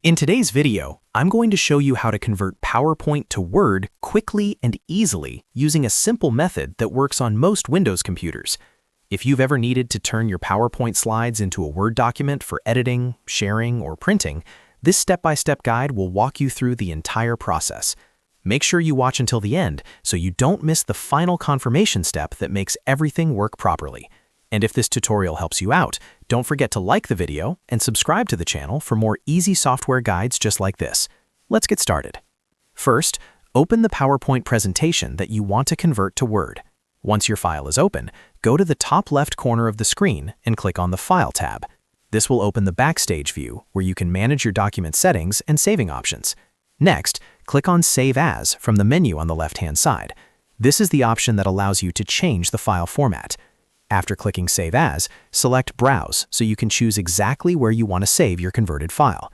In today's video, I'm going to show you how to convert PowerPoint to Word quickly and easily using a simple method that works on most Windows computers. If you've ever needed to turn your PowerPoint slides into a Word document for editing, sharing, or printing, this step-by-step guide will walk you through the entire process. Make sure you watch until the end so you don't miss the final confirmation step that makes everything work properly. And if this tutorial helps you out, don't forget to like the video and subscribe to the channel for more easy software guides just like this. Let's get started. First, open the PowerPoint presentation that you want to convert to Word. Once your file is open, go to the top left corner of the screen and click on the File tab. This will open the Backstage view where you can manage your document settings and saving options. Next, click on Save As from the menu on the left-hand side. This is the option that allows you to change the file format. After clicking Save As, select Browse so you can choose exactly where you want to save your converted file.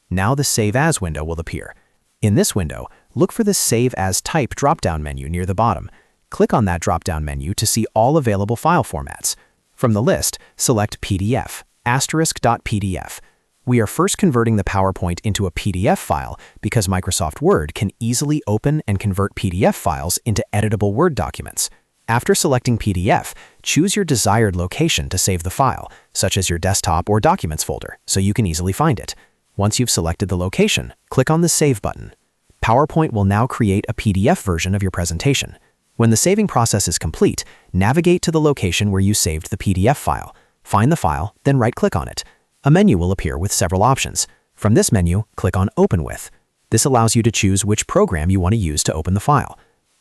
Now the Save As window will appear. In this window, look for the Save As Type drop-down menu near the bottom. Click on that drop-down menu to see all available file formats. From the list, select PDF, *.pdf. We are first converting the PowerPoint into a PDF file because Microsoft Word can easily open and convert PDF files into editable Word documents. After selecting PDF, choose your desired location to save the file, such as your desktop or documents folder, so you can easily find it. Once you've selected the location, click on the Save button. PowerPoint will now create a PDF version of your presentation. When the saving process is complete, navigate to the location where you saved the PDF file. Find the file, then right-click on it. A menu will appear with several options. From this menu, click on Open With. This allows you to choose which program you want to use to open the file.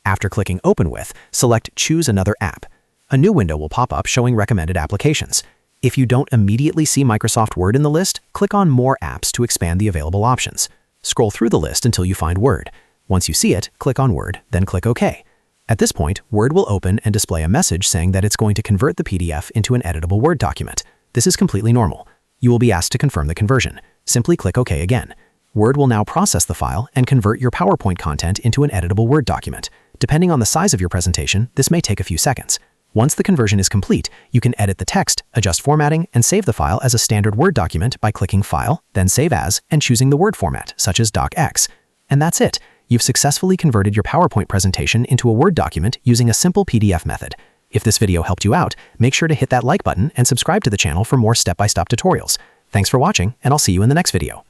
After clicking Open With, select Choose Another App. A new window will pop up showing recommended applications. If you don't immediately see Microsoft Word in the list, click on More Apps to expand the available options. Scroll through the list until you find Word. Once you see it, click on Word, then click OK. At this point, Word will open and display a message saying that it's going to convert the PDF into an editable Word document. This is completely normal. You will be asked to confirm the conversion. Simply click OK again. Word will now process the file and convert your PowerPoint content into an editable Word document. Depending on the size of your presentation, this may take a few seconds. Once the conversion is complete, you can edit the text, adjust formatting, and save the file as a standard Word document by clicking File, then Save As, and choosing the Word format, such as docx. And that's it. You've successfully converted your PowerPoint presentation into a Word document using a simple PDF method. If this video helped you out, make sure to hit that like button and subscribe to the channel for more step-by-step tutorials. Thanks for watching, and I'll see you in the next video.